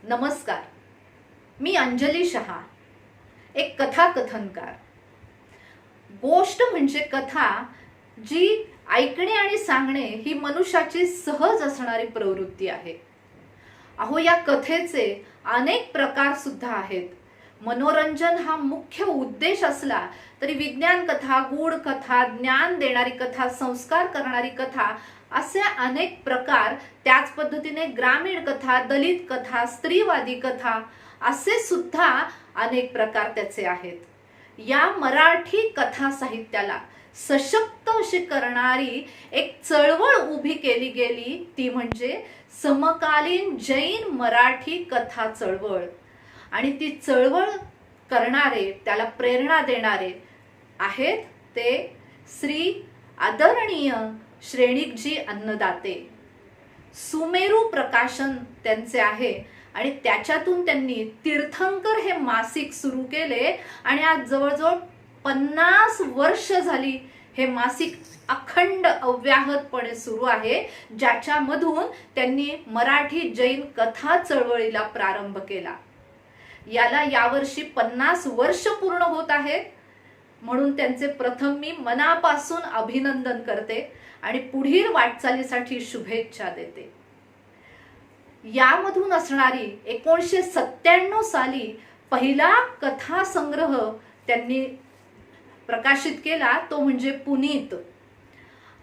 नमस्कार. मी अंजली शहा, एक कथाकथनकार. गोष्ट म्हणजे कथा, जी ऐकणे आणि सांगणे ही मनुष्याची सहज असणारी प्रवृत्ती आहे. अहो, या कथेचे अनेक प्रकार सुद्धा आहेत. मनोरंजन हा मुख्य उद्देश असला तरी विज्ञान कथा, गूढ कथा, ज्ञान देणारी कथा, संस्कार करणारी कथा असे अनेक प्रकार, त्याच पद्धतीने ग्रामीण कथा, दलित कथा, स्त्रीवादी कथा असे सुद्धा अनेक प्रकार त्याचे आहेत. या मराठी कथा साहित्याला सशक्त अशी करणारी एक चळवळ उभी केली गेली, ती म्हणजे समकालीन जैन मराठी कथा चळवळ. आणि ती चळवळ करणारे, त्याला प्रेरणा देणारे आहेत ते श्री आदरणीय श्रेणिकजी अन्नदाते. सुमेरू प्रकाशन त्यांचे आहे आणि त्याच्यातून त्यांनी तीर्थंकर हे मासिक सुरू केले आणि आज जवळजवळ 50 वर्ष झाली हे मासिक अखंड अव्याहतपणे सुरू आहे, ज्याच्यामधून त्यांनी मराठी जैन कथा चळवळीला प्रारंभ केला. याला यावर्षी 50 वर्ष पूर्ण होत आहेत, म्हणून त्यांचे प्रथम मी मनापासून अभिनंदन करते आणि पुढील वाटचालीसाठी शुभेच्छा देते. यामधून असणारी 1997 साली पहिला कथा संग्रह त्यांनी प्रकाशित केला, तो म्हणजे पुनीत.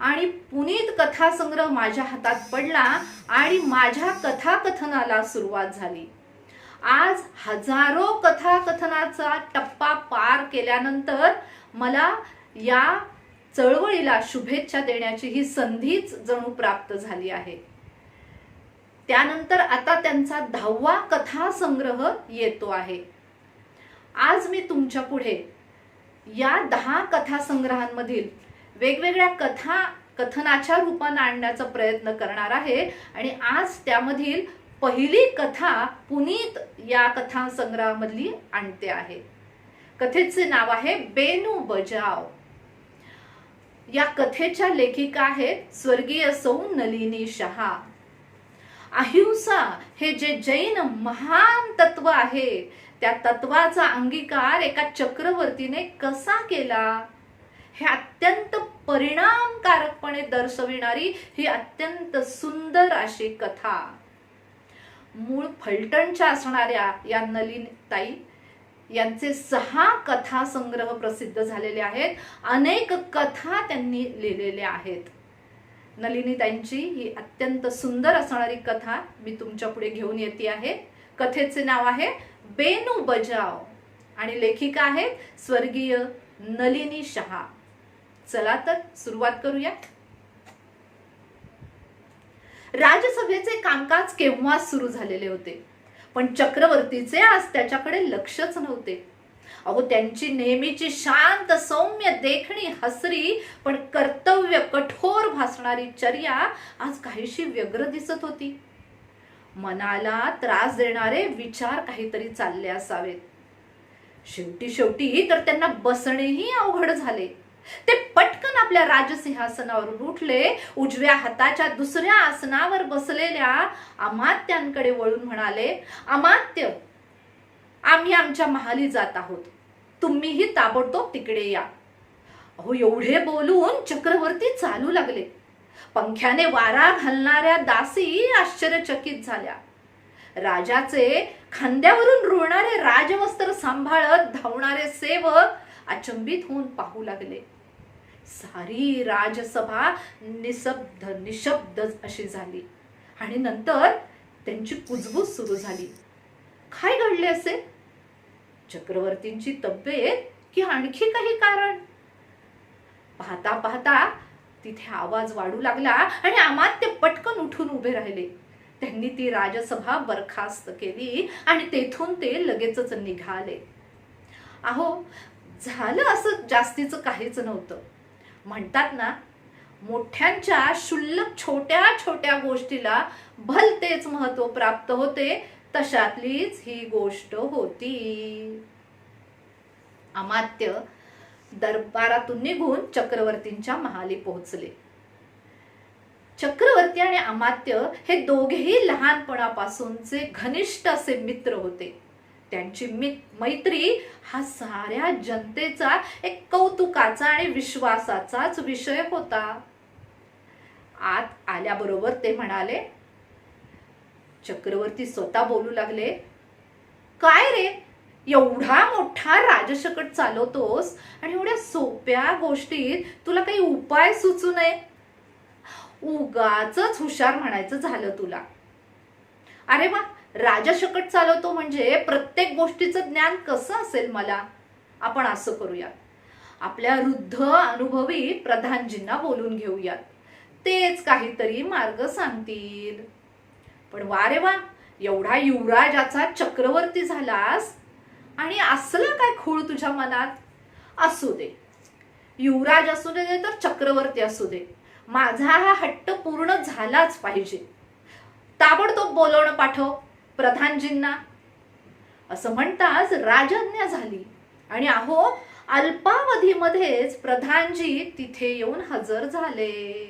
आणि पुनीत कथा संग्रह माझ्या हातात पडला आणि माझ्या कथाकथनाला सुरुवात झाली. आज हजारो कथाकथनाचा टप्पा पार केल्यानंतर मला या चळवळीला शुभेच्छा देण्याची ही संधीच जणू प्राप्त झाली आहे. त्यानंतर आता त्यांचा 10वा कथा संग्रह येतो आहे. आज मी तुमच्या पुढे या 10 कथा संग्रहांमधील वेगवेगळ्या कथा कथनाच्या रूपाने आणण्याचा प्रयत्न करणार आहे आणि आज त्यामधील पहिली कथा पुनीत या कथा संग्रहामधली आणते आहे. कथेचे नाव आहे बेनू बजाव. या कथेच्या लेखिका आहेत स्वर्गीय सौ नलिनी शहा. अहिंसा हे जे जैन महान तत्व आहे, त्या तत्वाचा अंगीकार एका चक्रवर्तीने कसा केला, हे अत्यंत परिणामकारकपणे दर्शविणारी ही अत्यंत सुंदर अशी कथा. मूळ फलटणच्या असणाऱ्या या नलिनीताई यांचे 6 कथा संग्रह प्रसिद्ध झालेले आहेत. अनेक कथा त्यांनी लिहिलेल्या आहेत. नलिनीताईंची ही अत्यंत सुंदर असणारी कथा मी तुमच्या पुढे घेऊन येते आहे. कथेचे नाव आहे बेनू बजाव आणि लेखिका आहेत स्वर्गीय नलिनी शहा. चला तर सुरुवात करूया. राजसभेचे कामकाज केव्हा सुरू झालेले होते, पण चक्रवर्तीचे आज त्याच्याकडे लक्षच नव्हते. अहो, त्यांची नेहमीची शांत सौम्य देखणी हसरी पण कर्तव्य कठोर भासणारी चर्या आज काहीशी व्यग्र दिसत होती. मनाला त्रास देणारे विचार काहीतरी चालले असावेत. शेवटी तर त्यांना बसणेही अवघड झाले. ते पटकन आपल्या राजसिंहासनावरून उठले, उजव्या हाताच्या दुसऱ्या आसनावर बसलेल्या अमात्यांकडे वळून म्हणाले, अमात्य, आम्ही आमच्या महाली जात आहोत, तुम्हीही ताबडतोब तिकडे या. अहो, एवढे बोलून चक्रवर्ती चालू लागले. पंख्याने वारा घालणाऱ्या दासी आश्चर्यचकित झाल्या. राजाचे खांद्यावरून रुळणारे राजवस्त्र सांभाळत धावणारे सेवक अचंबित होऊन पाहू लागले. सारी राजसभा निशब्द अशी झाली आणि नंतर त्यांची कुजबूज सुरू झाली. काय घडले असे? चक्रवर्तींची तब्येत की आणखी काही कारण? पाहता पाहता तिथे आवाज वाढू लागला आणि अमात्य पटकन उठून उभे राहिले. त्यांनी ती राजसभा बरखास्त केली आणि तेथून ते लगेचच निघाले. अहो, झालं असं जास्तीचं काहीच नव्हतं. म्हणतात ना, मोठ्यांच्या क्षुल्लक छोट्या छोट्या गोष्टीला भलतेच महत्व प्राप्त होते, तशातलीच ही गोष्ट होती. अमात्य दरबारातून निघून चक्रवर्तींच्या महाली पोहोचले. चक्रवर्ती आणि अमात्य हे दोघेही लहानपणापासूनचे घनिष्ठ असे मित्र होते. त्यांची मैत्री हा साऱ्या जनतेचा एक कौतुकाचा आणि विश्वासाचाच विषय होता. आत आल्याबरोबर ते म्हणाले, चक्रवर्ती स्वतः बोलू लागले, काय रे, एवढा मोठा राजशकट चालवतोस आणि एवढ्या सोप्या गोष्टीत तुला काही उपाय सुचू नये? उगाचच हुशार म्हणायचं झालं तुला. अरे वा, राजशकट चालवतो म्हणजे प्रत्येक गोष्टीचं ज्ञान कसं असेल मला? आपण असं करूया, आपल्या वृद्ध अनुभवी प्रधानजींना बोलून घेऊयात, तेच काहीतरी मार्ग सांगतील. पण वा रे वा, एवढा युवराजाचा चक्रवर्ती झालास आणि असलं काय खूळ तुझ्या मनात? असू दे, युवराज असू दे तर चक्रवर्ती असू दे, माझा हा हट्ट पूर्ण झालाच पाहिजे. ताबडतोब बोलवणं पाठव प्रधानजींना. असं म्हणताच राजज्ञा झाली आणि अहो, अल्पावधीमध्येच प्रधानजी तिथे येऊन हजर झाले.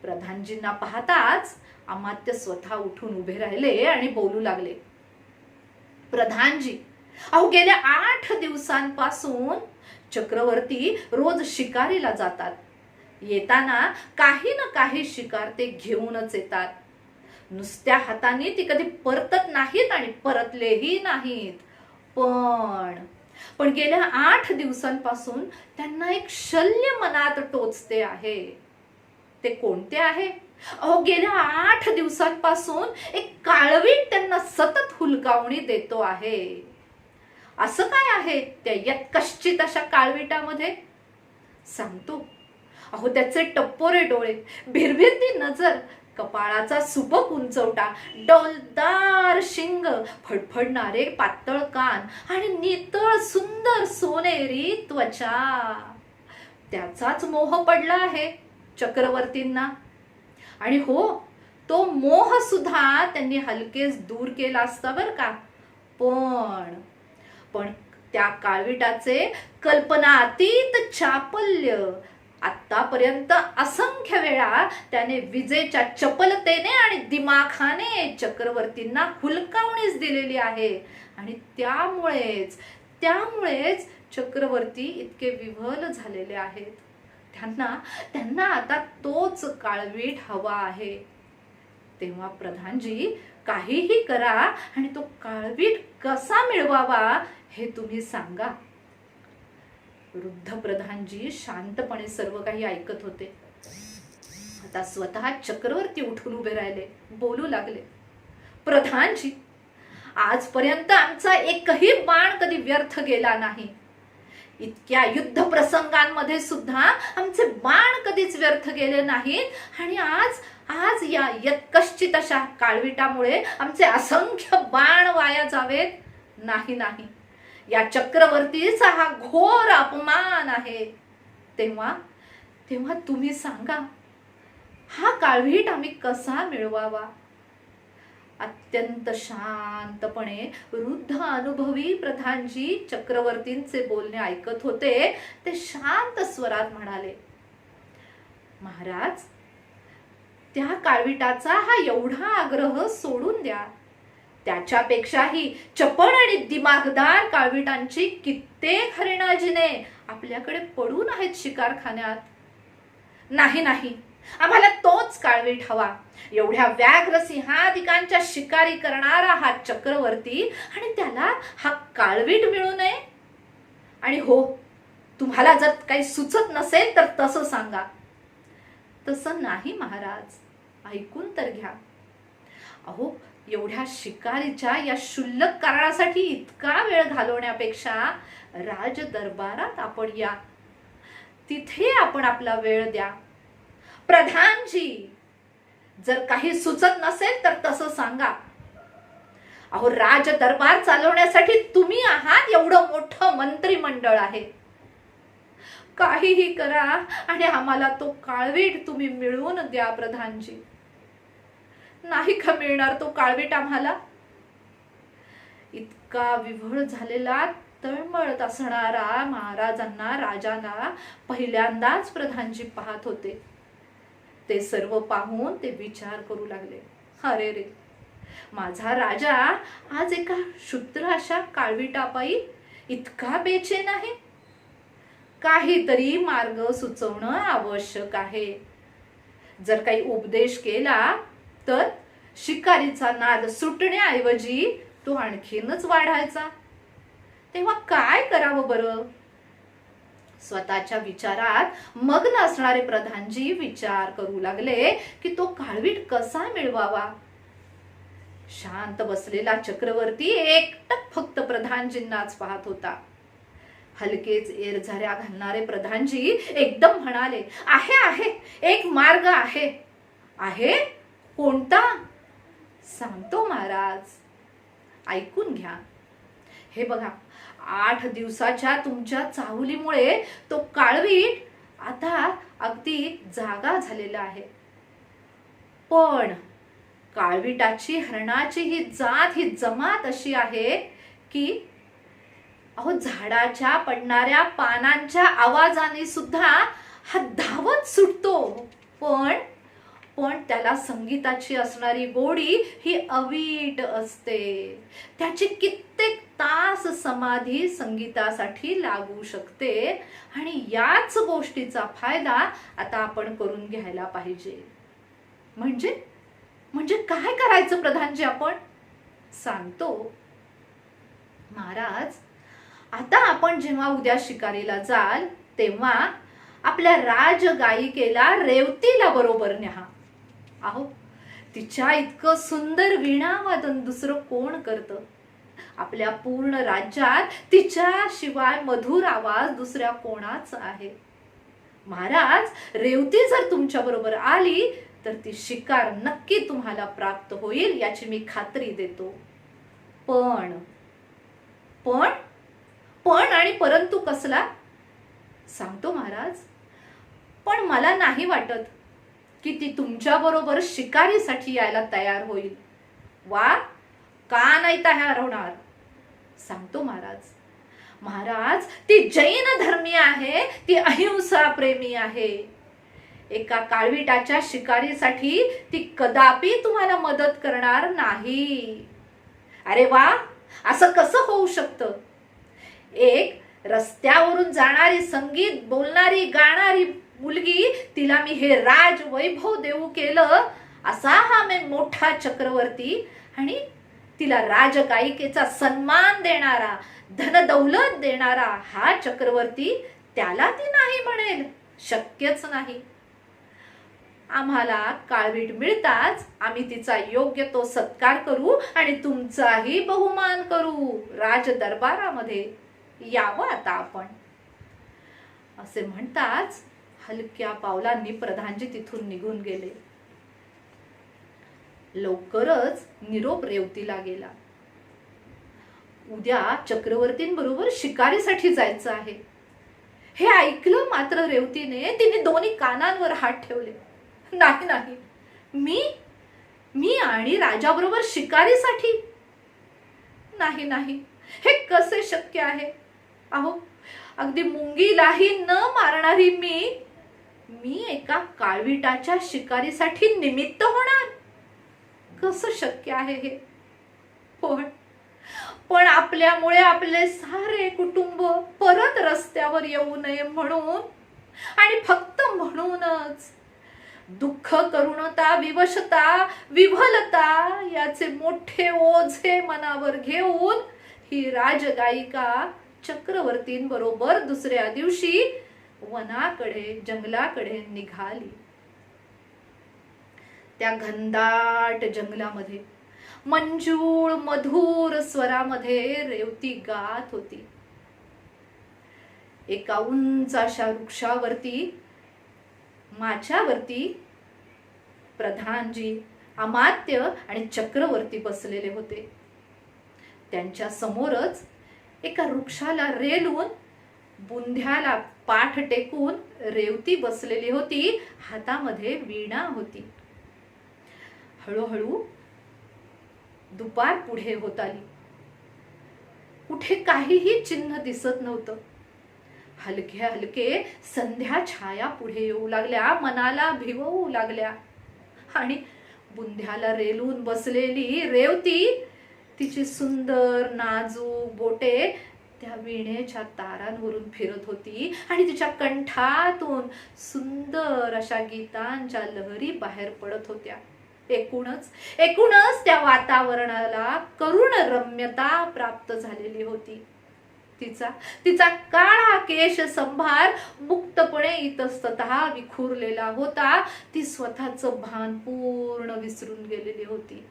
प्रधानजींना पाहताच अमात्य स्वतः उठून उभे राहिले आणि बोलू लागले, प्रधानजी, अहो गेल्या 8 दिवसांपासून चक्रवर्ती रोज शिकारीला जातात. येताना काही ना काही शिकार ते घेऊनच येतात. नुसत्या हाताने ती कधी परतत नाहीत आणि परतलेही नाहीत. पण गेल्या 8 दिवसांपासून त्यांना एक शल्य मनात टोचते आहे. ते कोणते आहे? अहो, गेल्या 8 दिवसांपासून एक काळवीट त्यांना सतत हुलकावणी देतो आहे. असं काय आहे त्या यत्कश्चित अशा काळविटामध्ये? सांगतो. अहो, त्याचे टप्पोरे डोळे, भिरभिरती नजर, कपाळाचा सुबक उंचवटा, डौलदार शिंग, फडफडणारे पातळ कान आणि नितळ सुंदर सोनेरी त्वचा. त्याचाच मोह पडला आहे चक्रवर्तींना. आणि हो, तो मोह सुद्धा त्यांनी हलकेच दूर केला असता बर का. पण त्या काळविटाचे कल्पनातीत चापल्य, आतापर्यंत असंख्य वेळा त्याने विजेच्या चपलतेने आणि दिमाखाने चक्रवर्तींना हुलकावणीच दिलेली आहे. आणि त्यामुळेच चक्रवर्ती इतके विव्हल झालेले आहेत. त्यांना आता तोच काळवीट हवा आहे. तेव्हा प्रधानजी, काहीही करा आणि तो काळवीट कसा मिळवावा हे तुम्ही सांगा. वृद्ध प्रधानजी शांतपणे सर्व काही ऐकत होते. आता स्वतः चक्रवर्ती उठून उभे राहिले, बोलू लागले, प्रधानजी, आजपर्यंत आमचा एकही बाण कधी व्यर्थ गेला नाही. इतक्या युद्ध प्रसंगांमध्ये सुद्धा आमचे बाण कधीच व्यर्थ गेले नाहीत. आणि आज या यत्कश्चित अशा काळविटामुळे आमचे असंख्य बाण वाया जावेत? नाही. या चक्रवर्तीचा हा घोर अपमान आहे. तेव्हा तुम्ही सांगा, हा काळवीट आम्ही कसा मिळवावा? अत्यंत शांतपणे वृद्ध अनुभवी प्रधानजी चक्रवर्तींचे बोलणे ऐकत होते. ते शांत स्वरात म्हणाले, महाराज, त्या काळविटाचा हा एवढा आग्रह सोडून द्या. त्याच्यापेक्षाही चपळ आणि दिमागदार काळविटांची कित्येक हरिणाजिने आपल्याकडे पडून आहेत शिकारखान्यात. नाही, आम्हाला तोच काळवीट हवा. एवढ्या व्याघ्र सिंहादिकांच्या शिकारी करणारा हा चक्रवर्ती आणि त्याला हा काळवीट मिळू नये? आणि हो, तुम्हाला जर काही सुचत नसेल तर तसं सांगा. तसं नाही महाराज, ऐकून तर घ्या. अहो, एवढ्या शिकारीच्या या क्षुल्लक कारणासाठी इतका वेळ घालवण्यापेक्षा राज दरबारात आपण या, तिथे आपण आपला वेळ द्या. प्रधानजी, जर काही सुचत नसेल तर तसं सांगा. अहो, राज दरबार चालवण्यासाठी तुम्ही आहात, एवढं मोठं मंत्रिमंडळ आहे. काहीही करा आणि आम्हाला तो काळवीट तुम्ही मिळवून द्या प्रधानजी. नाही का मिळणार तो काळवीट आम्हाला? इतका विव्हळ झालेला, तळमळत असणारा महाराजांना, राजांना पहिल्यांदाच प्रधानजी पाहत होते. ते सर्व पाहून ते विचार करू लागले, अरे रे, माझा राजा आज एका क्षुद्र अशा काळविटापायी इतका बेचैन आहे. काहीतरी मार्ग सुचवणं आवश्यक आहे. जर काही उपदेश केला तर शिकारीचा नाद सुटण्याऐवजी तो आणखीनच वाढायचा. तेव्हा काय करावं बरं? स्वतःच्या विचारात मग्न असणारे प्रधानजी विचार करू लागले की तो काळवीट कसा मिळवावा. शांत बसलेला चक्रवर्ती एकटक फक्त प्रधानजींनाच पाहत होता. हलकेच एरझाऱ्या घालणारे प्रधानजी एकदम म्हणाले, आहे आहे, एक मार्ग आहे. आहे? कोणता? सांगतो महाराज, ऐकून घ्या. हे बघा, 8 दिवसाच्या तुमच्या चाहुलीमुळे तो काळवीट आता अगदी जागा झालेला आहे. पण काळविटाची हरणाची ही जात, ही जमात अशी आहे की अहो, झाडाच्या पडणाऱ्या पानांच्या आवाजाने सुद्धा हा धावत सुटतो. पण त्याला संगीताची असणारी गोडी ही अवीट असते. त्याची कित्येक तास समाधी संगीतासाठी लागू शकते. आणि याच गोष्टीचा फायदा आता आपण करून घ्यायला पाहिजे. म्हणजे काय करायचं प्रधानजी? आपण सांगतो महाराज. आता आपण जेव्हा उद्या शिकारीला जाल तेव्हा आपल्या राजगायिकेला रेवतीला बरोबर न्या. अहो, तिच्या इतकं सुंदर वीणावादन दुसरं कोण करतं? आपल्या पूर्ण राज्यात तिच्याशिवाय मधुर आवाज दुसऱ्या कोणाच आहे? महाराज, रेवती जर तुमच्या बरोबर आली तर ती शिकार नक्की तुम्हाला प्राप्त होईल, याची मी खात्री देतो. पण आणि परंतु कसला? सांगतो महाराज. पण मला नाही वाटत की ती तुमच्या बरोबर शिकारीसाठी यायला तयार होईल. वा, का नाही तयार होणार? सांगतो महाराज, ती जैन धर्मी आहे, ती अहिंसा प्रेमी आहे. एका काळविटाच्या शिकारीसाठी ती कदापि तुम्हाला मदत करणार नाही. अरे वा, असं कसं होऊ शकतं? एक रस्त्यावरून जाणारी, संगीत बोलणारी, गाणारी मुलगी, तिला मी हे राज वैभव देऊ केलं, असा हा मी मोठा चक्रवर्ती, आणि तिला राजगायिकेचा सन्मान देणारा, धनदौलत देणारा हा चक्रवर्ती, त्याला ती नाही म्हणेल? शक्यच नाही. आम्हाला काळवीट मिळताच आम्ही तिचा योग्य तो सत्कार करू आणि तुमचाही बहुमान करू. राज दरबारामध्ये यावं आता आपण. असे म्हणताच हलक्या पावलांनी प्रधानजी तिथून निघून गेले. लवकरच निरोप रेवतीला गेला. उद्या चक्रवर्तींबरोबर शिकारीसाठी जायचं आहे. हे ऐकलं मात्र रेवतीने तिने दोन्ही कानांवर हात ठेवले. नाही, मी आणि राजाबरोबर शिकारीसाठी? नाही, हे कसे शक्य आहे? अहो, अगदी मुंगीलाही न मारणारी मी एका काळविटाच्या शिकारीसाठी निमित्त होणार? कसं शक्य आहे हे? पण आपल्यामुळे आपले सारे कुटुंब परत रस्त्यावर येऊ नये म्हणून, आणि फक्त म्हणूनच दुःख, करुणता, विवशता, विव्हलता याचे मोठे ओझे मनावर घेऊन ही राजगायिका चक्रवर्तींबरोबर दुसऱ्या दिवशी वनाकडे, जंगलाकडे निघाली. त्या घनदाट जंगलामध्ये मंजूळ मधुर स्वरामध्ये रेवती गात होती. एका उंच अशा वृक्षावरती, माच्यावरती प्रधानजी, अमात्य आणि चक्रवर्ती बसलेले होते. त्यांच्या समोरच एका वृक्षाला रेलून, बुंध्याला पाठ टेकून रेवती बसलेली होती. हातामध्ये वीणा होती. हळूहळू दुपार पुढे होत आली. कुठे काहीही चिन्ह दिसत नव्हतं. हलके हलके संध्या छाया पुढे येऊ लागल्या, मनाला भिवू लागल्या. आणि बुंध्याला रेलून बसलेली रेवती, तिची सुंदर नाजूक बोटे त्या वीणेच्या तारांवरून फिरत होती आणि तिच्या कंठातून सुंदर अशा गीतांच्या लहरी बाहेर पडत होत्या. एकूणच त्या वातावरणाला करुण रम्यता प्राप्त झालेली होती. तिचा काळा केश संभार मुक्तपणे इतस्ततः विखुरलेला होता. ती स्वतःचं भान पूर्ण विसरून गेलेली होती.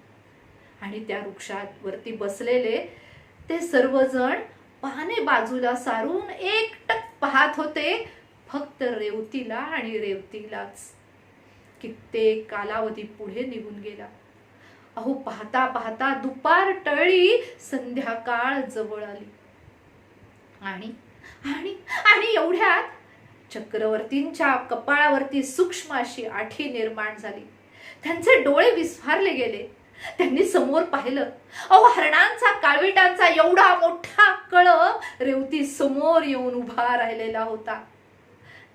आणि त्या वृक्षावरती बसलेले ते सर्वजण पाने बाजूला सारून एकटक पाहत होते, फक्त रेवतीला आणि रेवतीलाच. कित्येक कालावधी पुढे निघून गेला. अहो, पाहता पाहता दुपार टळली, संध्याकाळ जवळ आली. आणि आणि आणि एवढ्यात चक्रवर्तींच्या कपाळावरती सूक्ष्म अशी आठी निर्माण झाली. त्यांचे डोळे विस्फारले गेले. त्यांनी समोर पाहिलं. अहो, हरणांचा काळविटांचा एवढा मोठा कळप रेवती समोर येऊन उभा राहिलेला होता.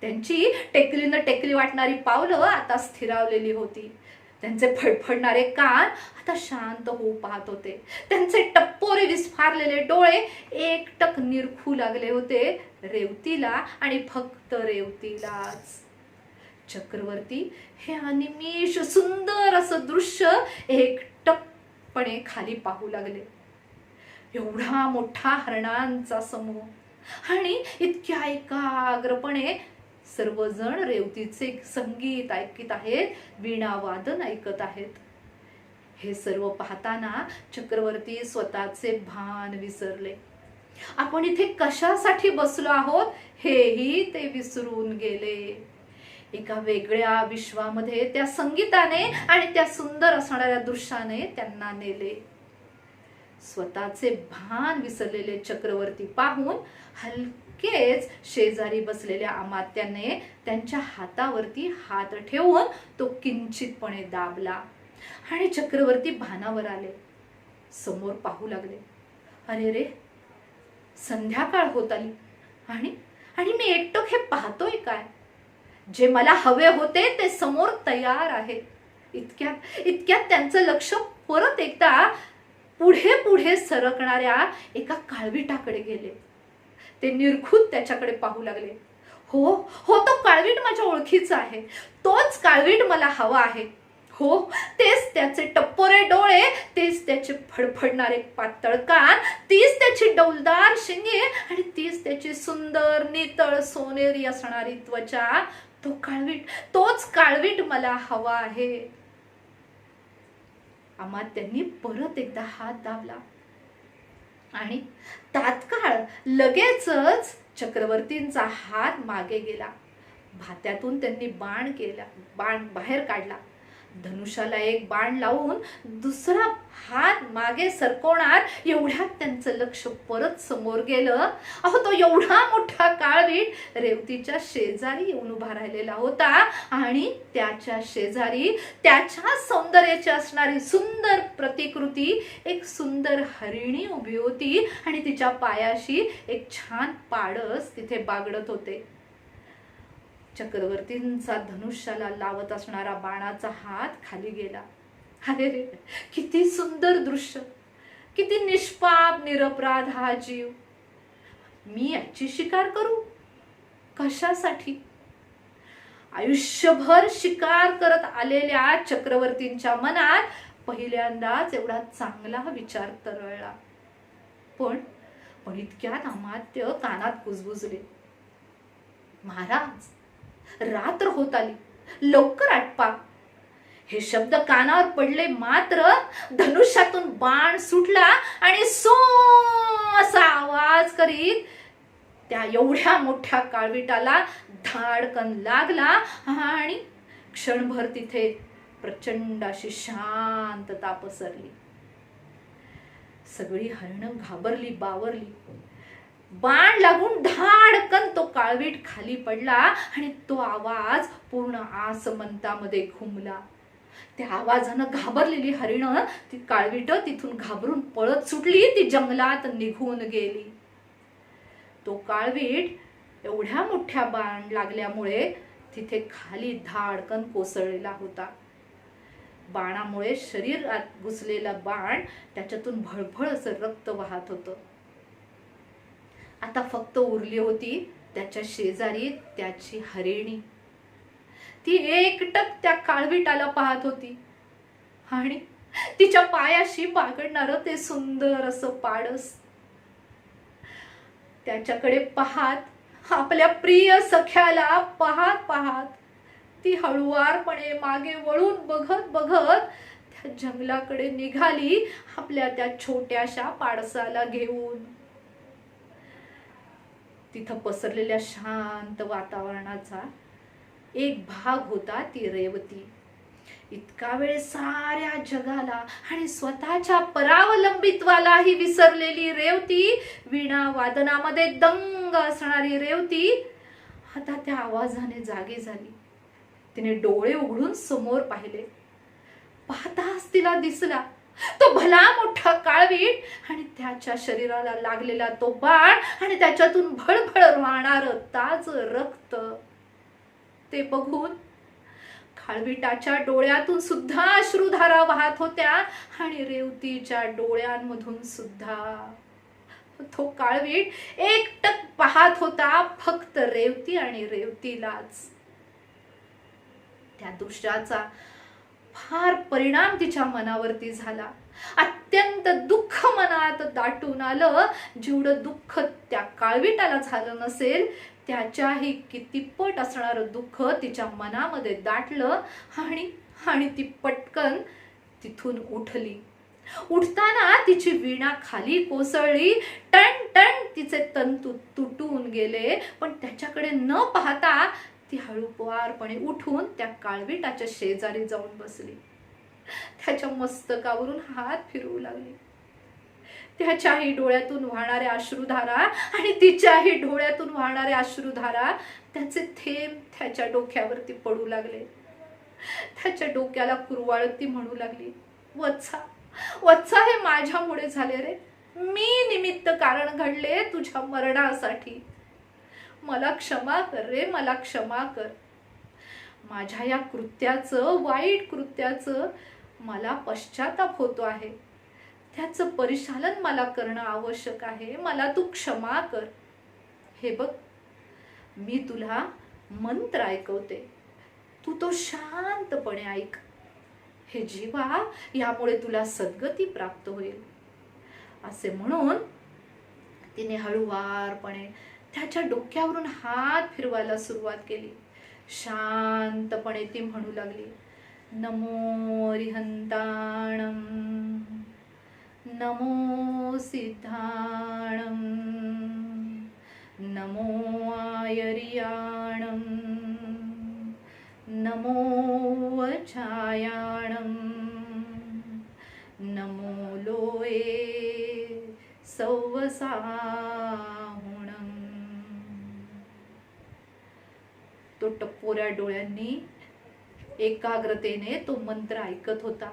त्यांची टेकलीनं टेकली वाटणारी पावलं आता स्थिरावलेली होती. त्यांचे फडफडणारे कान आता शांत होऊ पाहत होते. त्यांचे टप्पोरे विस्फारलेले डोळे एकटक निरखू लागले होते रेवतीला आणि फक्त रेवतीलाच. चक्रवर्ती हे अनिमिष सुंदर असं दृश्य एकटकपणे खाली पाहू लागले. एवढा मोठा हरणांचा समूह आणि इतक्या एकाग्रपणे सर्वजण रेवतीचे संगीत ऐकत आहेत, वीणा वादन ऐकत आहेत. हे सर्व पाहताना चक्रवर्ती स्वतःचे भान विसरले. आपण इथे कशासाठी बसलो आहोत हेही ते विसरून गेले. एका वेगळ्या विश्वामध्ये त्या संगीताने आणि त्या सुंदर असणाऱ्या दृश्याने त्यांना नेले. स्वतःचे भान विसरलेले चक्रवर्ती पाहून हलकेच शेजारी बसलेल्या अमात्याने त्यांच्या हातावरती हात ठेवून तो किंचितपणे दाबला आणि चक्रवर्ती भानावर आले. समोर पाहू लागले. अरे रे, संध्याकाळ होत आली आणि मी एकटक हे पाहतोय काय? जे मला हवे होते ते समोर तयार आहे. इतक्यात त्यांचं लक्ष परत एकदा पुढे पुढे सरकणाऱ्या एका काळविटाकडे गेले. ते निरखून त्याच्याकडे पाहू लागले. हो, तो काळवीट माझ्या ओळखीचा आहे. तोच काळवीट मला हवा आहे. हो, तेच त्याचे टप्पोरे डोळे, तेच त्याचे फडफडणारे पातळ कान, तीच त्याची डौलदार शिंगे आणि तीच त्याची सुंदर नितळ सोनेरी असणारी त्वचा. तोच काळवीट मला हवा आहे. अमात्यांनी परत एकदा हात दाबला आणि तात्काळ लगेचच चक्रवर्तींचा हात मागे गेला. भात्यातून त्यांनी बाण बाहेर काढला. धनुष्याला एक बाण लावून दुसरा हात मागे सरकवणार एवढ्यात त्यांचं लक्ष परत समोर गेलं. अहो, तो एवढा मोठा काळवीट रेवतीच्या शेजारी येऊन उभा राहिलेला होता आणि त्याच्या शेजारी त्याच्या सौंदर्याची असणारी सुंदर प्रतिकृती एक सुंदर हरिणी उभी होती आणि तिच्या पायाशी एक छान पाडस तिथे बागडत होते. चक्रवर्तींचा धनुष्याला लावत असणारा बाणाचा हात खाली गेला. अरे रे, किती सुंदर दृश्य, किती निष्पाप निरपराध हा जीव. मी याची शिकार करू कशासाठी? आयुष्यभर शिकार करत आलेल्या चक्रवर्तींच्या मनात पहिल्यांदाच एवढा चांगला विचार तरळला. पण इतक्यात अमात्य कानात कुजबुजले. महाराज, रात्र होत आली, लवकर आटपा. हे शब्द कानावर पडले मात्र धनुष्यातून बाण सुटला आणि सो असा आवाज करीत त्या एवढ्या मोठ्या काळविटाला धाडकन लागला आणि क्षणभर तिथे प्रचंड अशी शांतता पसरली. सगळी हरणं घाबरली, बावरली. बाण लागून धाडकन तो काळवीट खाली पडला आणि तो आवाज पूर्ण आसमंतामध्ये घुमला. त्या आवाजानं घाबरलेली हरिणं, ती काळवीट तिथून घाबरून पळत सुटली. ती जंगलात निघून गेली. तो काळवीट एवढ्या मोठ्या बाण लागल्यामुळे तिथे खाली धाडकन कोसळलेला होता. बाणामुळे शरीरात घुसलेला बाण त्याच्यातून भळभळ असं रक्त वाहत होतं. आता फक्त उरली होती त्याच्या शेजारी त्याची हरिणी. ती एकटक त्या काळविटाला पाहत होती आणि तिच्या पायाशी बागडणारं ते सुंदर असं पाडस. त्याच्याकडे पाहत, आपल्या प्रिय सख्याला पाहत पाहत ती हळुवारपणे मागे वळून बघत बघत त्या जंगलाकडे निघाली आपल्या त्या छोट्याशा पाडसाला घेऊन. तिथं पसरलेल्या शांत वातावरणाचा एक भाग होता ती रेवती. इतका वेळ साऱ्या जगाला आणि स्वतःच्या परावलंबित्वालाही विसरलेली रेवती, वीणा वादनामध्ये दंग असणारी रेवती आता त्या आवाजाने जागी झाली. तिने डोळे उघडून समोर पाहिले. पाहताच तिला दिसला तो भला मोठा काळवीट आणि त्याच्या शरीराला लागलेला तो बाण आणि त्याच्यातून भळभळ वाहणारं ताज रक्त. ते बघून काळविटाच्या डोळ्यातून सुद्धा अश्रुधारा वाहत होत्या आणि रेवतीच्या डोळ्यांमधून सुद्धा. तो काळवीट एकटक पाहत होता फक्त रेवती आणि रेवतीलाच. त्या दृश्याचा फार परिणाम तिच्या मनावरती झाला. अत्यंत दुःख मनात दाटून आलं. जेवढं दुःख त्या काळविटाला झालं नसेल त्याच्याही कितीपट असणारं दुःख तिच्या मनामध्ये दाटलं आणि ती पटकन तिथून उठली. उठताना तिची वीणा खाली कोसळली. टन टन तिचे तंतू तुटून गेले. पण त्याच्याकडे न पाहता ती हळूवारपणे उठून त्या काळविटाच्या शेजारी जाऊन बसली. त्याच्या मस्तकावरून हात फिरवू लागली. त्याच्याही डोळ्यातून वाहणाऱ्या अश्रुधारा आणि तिच्याही डोळ्यातून वाहणाऱ्या अश्रुधारा त्याचे थेंब त्याच्या डोक्यावरती पडू लागले. त्याच्या डोक्याला कुरवाळत ती म्हणू लागली, वत्सा वत्सा, हे माझ्यामुळे झाले रे. मी निमित्त कारण घडले तुझ्या मरणासाठी. मला क्षमा कर रे, मला क्षमा कर. माझ्या या कृत्याचं, वाईट कृत्याचं मला पश्चाताप होतो आहे. त्याचं परिचालन मला करणं आवश्यक आहे. मला तू क्षमा कर. हे बघ, मी तुला मंत्र ऐकवते, तू तो शांतपणे ऐक. हे जीवा, यामुळे तुला सद्गती प्राप्त होईल. असे म्हणून तिने हळूवारपणे त्याच्या डोक्यावरून हात फिरवायला सुरुवात केली. शांतपणे ती म्हणू लागली, नमो रिहंताणं, नमो सिद्धाणं, नमो आयर्याणं, नमो वचायाणं, नमो लोये सौवसाहुणं. तो टप्पोऱ्या डोळ्यांनी एकाग्रतेने तो मंत्र ऐकत होता.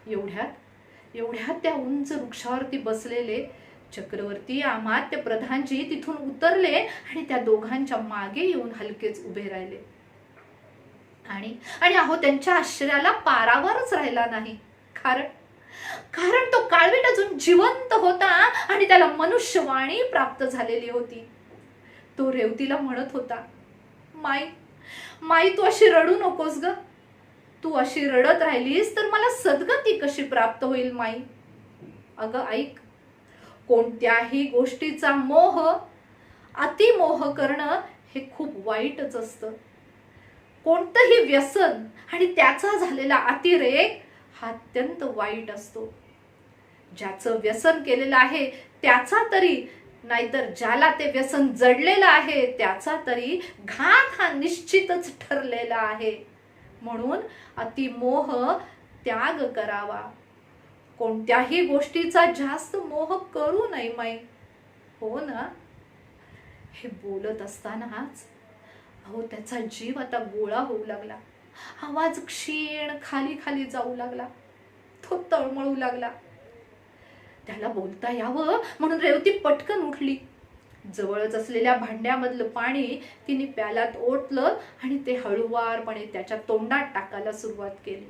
एवढ्यात त्या उंच वृक्षावरती बसलेले चक्रवर्ती अमात्य प्रधानजी तिथून उतरले आणि त्या दोघांच्या मागे येऊन हलकेच उभे राहिले. आणि अहो, त्यांच्या आश्चर्याला पारावरच राहिला नाही. कारण तो काळवीट अजून जिवंत होता आणि त्याला मनुष्यवाणी प्राप्त झालेली होती. तो रेवतीला म्हणत होता, माई तू अशी रडू नकोस ग. तू अशी रडत राहिलीस तर मला सद्गती कशी प्राप्त होईल माई. अगं ऐक, कोणत्याही गोष्टीचा मोह, अतिमोह करणं हे खूप वाईटच असतं. कोणतंही व्यसन आणि त्याचा झालेला अतिरेक हा अत्यंत वाईट असतो. ज्याचं व्यसन केलेलं आहे त्याचा तरी, नाहीतर ज्याला ते व्यसन जडलेलं आहे त्याचा तरी घात हा निश्चितच ठरलेला आहे. म्हणून अतिमोह त्याग करावा. कोणत्याही गोष्टीचा जास्त मोह करू नये माई. हो ना. हे बोलत असतानाच अहो त्याचा जीव आता गोळा होऊ लागला. आवाज क्षीण खाली खाली जाऊ लागला. तो तळमळू लागला. त्याला बोलता यावं म्हणून रेवती पटकन उठली जवळच असलेल्या भांड्यामधलं पाणी तिने प्याल्यात ओतलं आणि ते हळुवारपणे त्याच्या तोंडात टाकायला सुरुवात केली.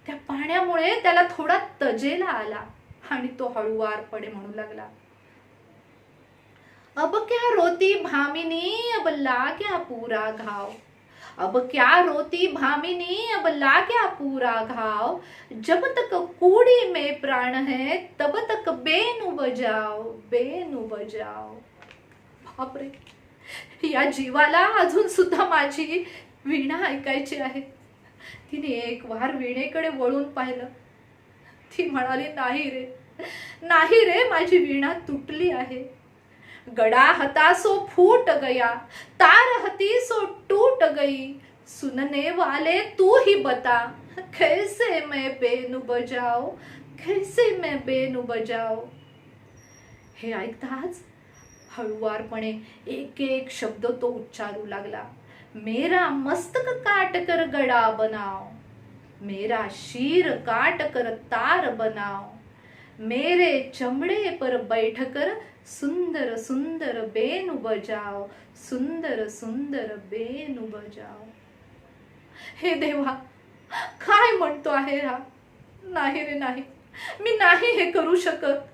त्या पाण्यामुळे त्याला थोडा तजेला आला आणि तो हळुवारपणे म्हणू लागला, अब क्या रोती भामिनी, अब ला क्या पूरा घाव. अब क्या रोती भामिनी, अब ला क्या पूरा घाव. जब तक कूड़ी में प्राण है, तब तक बेनू बजाओ, बेनू बजाओ. बापरे, या जीवाला अजून सुद्धा माझी वीणा ऐकायची आहे. तिने एक वार वीणेकडे वळून पाहिलं. ती म्हणाली, नाही रे, नाही रे, माझी वीणा तुटली आहे. गड़ा हता सो फूट गया, तार हती सो टूट गई. सुनने वाले तू ही बता, कैसे मैं बेनू बजाओ, कैसे मैं बेनू बजाओ. हे ऐकताच हळुवारपणे एक एक शब्द तो उच्चारू लागला. मेरा मस्तक काट कर गड़ा बनाओ, मेरा शीर काट कर तार बनाओ. मेरे चमड़े पर बैठ कर सुंदर सुंदर बेनू बजाओ, सुंदर सुंदर बेनू बजाओ. हे देवा, काय म्हणतो आहे हा. नाही रे, नाही, मी नाही हे करू शकत.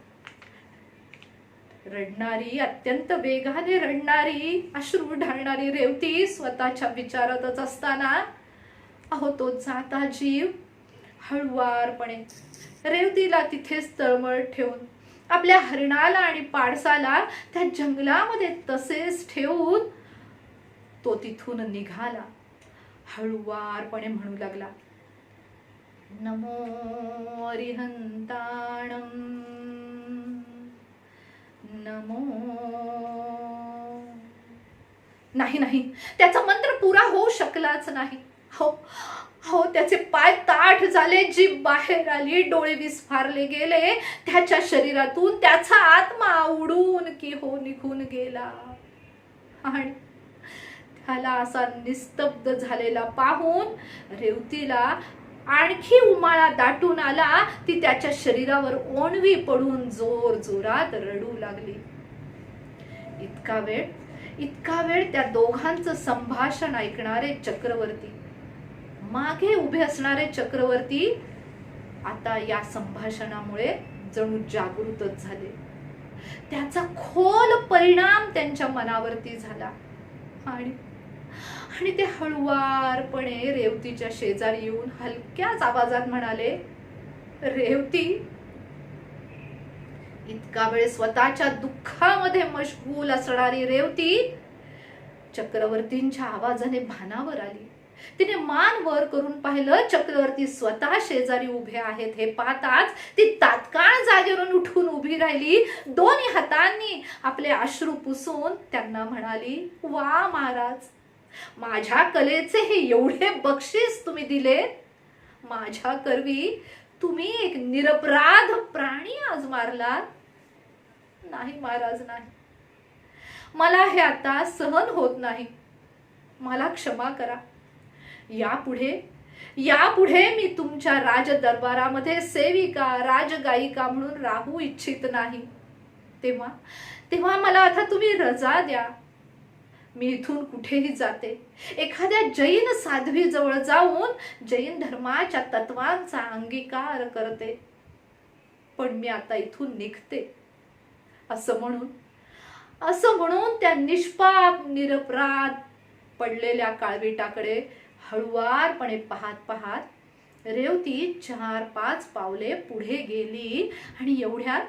रडणारी, अत्यंत वेगाने रडणारी, अश्रू ढाळणारी रेवती स्वतःच्या विचारातच असताना अहो तो जाता जीव हळुवारपणे रेवतीला तिथेच तळमळ ठेवून, आपल्या हरिणाला आणि पाडसाला त्या जंगलामध्ये तसेच ठेवून तो तिथून निघाला. हळुवारपणे म्हणू लागला, नमो अरिहंताणं, नमो. नाही नाही, त्याचा मंत्र पुरा होऊ शकलाच नाही. हो हो, त्याचे पाय ताठ झाले, जीभ बाहेर आली, डोळे विस्फारले गेले. त्याच्या शरीरातून त्याचा आत्मा उडून की हो निघून गेला. आणि त्याला असा निस्तब्ध झालेला पाहून रेवतीला आणखी उमाळा दाटून आला. ती त्याच्या शरीरावर ओणवी पडून जोर जोरात रडू लागली. इतका वेळ त्या दोघांचं संभाषण ऐकणारे चक्रवर्ती, मागे उभे असणारे चक्रवर्ती आता या संभाषणामुळे जणू जागृतच झाले. त्याचा खोल परिणाम त्यांच्या मनावरती झाला. आणि ते हळुवारपणे रेवतीच्या शेजारी येऊन हलक्याच आवाजात म्हणाले, रेवती. इतका वेळ स्वतःच्या दुःखामध्ये मशगूल असणारी रेवती चक्रवर्तींच्या आवाजाने भानावर आली. तिने मान वर करून पाहिलं. चक्रवर्ती स्वतः शेजारी उभे आहेत हे पाहताच ती तात्काळ जागेवरून उठून उभी राहिली. दोन्ही हातांनी आपले अश्रू पुसून त्यांना म्हणाली, वा महाराज, माझ्या कलेचे हे एवढे बक्षीस तुम्ही दिले. माझ्या करवी तुम्ही एक निरपराध प्राणी आज मारला. नाही महाराज, नाही, मला हे आता सहन होत नाही. मला क्षमा करा. यापुढे मी तुमच्या राज दरबारामध्ये सेविका, राजगायिका म्हणून राहू इच्छित नाही. तेव्हा मला आता तुम्ही रजा द्या. मी इथून कुठेही जाते. एखाद्या जैन साध्वी जवळ जाऊन जैन धर्माच्या तत्वांचा अंगीकार करते. पण मी आता इथून निघते. असं म्हणून त्या निष्पाप निरपराध पडलेल्या काळविटाकडे हळुवारपणे पाहत रेवती 4-5 पावले पुढे गेली. आणि एवढ्यात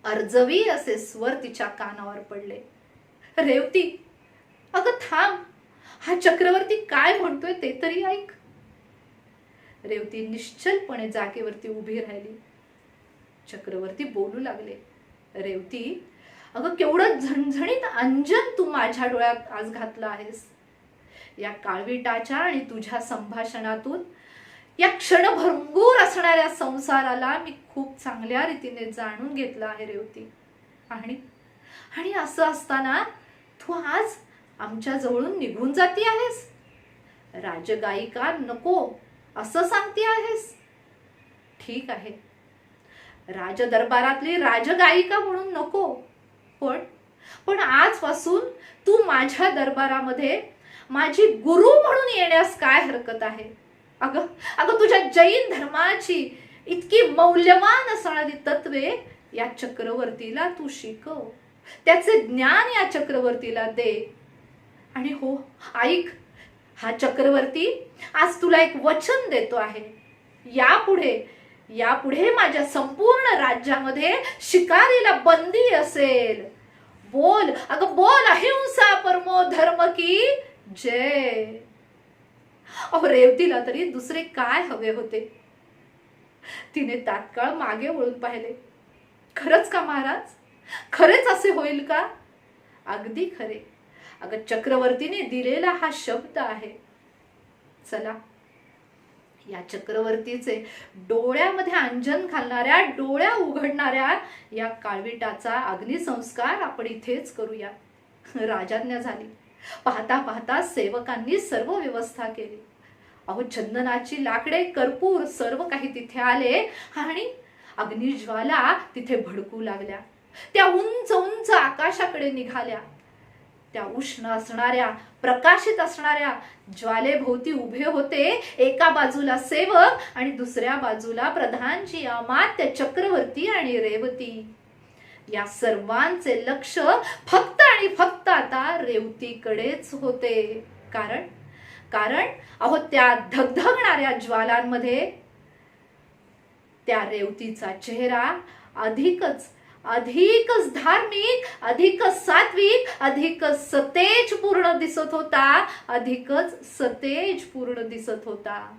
अर्जवी असे स्वर तिच्या कानावर पडले, रेवती, अगं थांब, हा चक्रवर्ती काय म्हणतोय ते तरी ऐक. रेवती निश्चलपणे जागेवरती उभी राहिली. चक्रवर्ती बोलू लागले, रेवती, अगं केवढं झणझणीत अंजन तू माझ्या डोळ्यात आज घातलं आहेस. या काळविटाच्या आणि तुझ्या संभाषणातून या क्षणभंगूर असणाऱ्या संसाराला मी खूप चांगल्या रीतीने जाणून घेतलं आहे रेवती. आणि असं असताना तू आज आमच्या जवळून निघून जाती आहेस. राजगायिका नको असं सांगती आहेस. ठीक आहे, राजदरबारातली राजगायिका म्हणून नको, पण पण आजपासून तू माझ्या दरबारामध्ये माझी गुरु म्हणून येण्यास काय हरकत आहे? अगं अगं तुझ्या जैन धर्माची इतकी मौल्यवान असणारी तत्वे या चक्रवर्तीला तू शिकव, त्याचे ज्ञान या चक्रवर्तीला दे. आणि हो ऐक, हा चक्रवर्ती आज तुला एक वचन देतो आहे. यापुढे यापुढे माझ्या संपूर्ण राज्यामध्ये शिकारीला बंदी असेल. बोल अगं बोल, अहिंसा परमो धर्म की जय. अहो रेवतीला तरी दुसरे काय हवे होते? तिने तात्काळ मागे वळून पाहिले. खरंच का महाराज? खरेच असे होईल का? अगदी खरे. अगं चक्रवर्तीने दिलेला हा शब्द आहे. चला, या चक्रवर्तीचे डोळ्यामध्ये अंजन घालणाऱ्या, डोळ्या उघडणाऱ्या या काळविटाचा अग्निसंस्कार आपण इथेच करूया. राजाज्ञा झाली. पाहता पाहता सेवकांनी सर्व व्यवस्था केली. अहो चंदनाची लाकडे, कर्पूर सर्व काही तिथे आले आणि अग्निज्वाला तिथे भडकू लागल्या. त्या उंच उंच आकाशाकडे निघाल्या. त्या उष्ण असणाऱ्या, प्रकाशित असणाऱ्या ज्वालेभोवती उभे होते एका बाजूला सेवक आणि दुसऱ्या बाजूला प्रधानजी, अमात्य, चक्रवर्ती आणि रेवती. या सर्वांचे लक्ष फक्त आणि फक्त आता रेवतीकडेच होते. कारण कारण अहो त्या धगधगणाऱ्या ज्वालांमध्ये त्या रेवतीचा चेहरा अधिकच अधिकच धार्मिक, अधिकच सात्विक, अधिकच सतेजपूर्ण दिसत होता. अधिकच सतेजपूर्ण दिसत होता.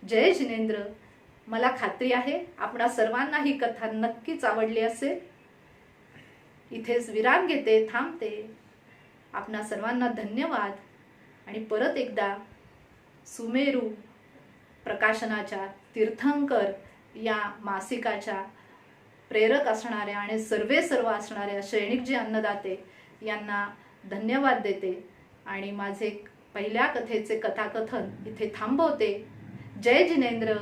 जय जिनेंद्र. मला खात्री आहे आपणा सर्वांना ही कथा नक्कीच आवडली असेल. इथेच विराम घेते, थांबते. आपणा सर्वांना धन्यवाद. आणि परत एकदा सुमेरू प्रकाशनाच्या तीर्थंकर या मासिकाच्या प्रेरक असणाऱ्या आणि सर्व असणाऱ्या श्रेणिकजी अन्नदाते यांना धन्यवाद देते आणि माझे पहिल्या कथेचे कथाकथन इथे थांबवते. जय जिनेंद्र.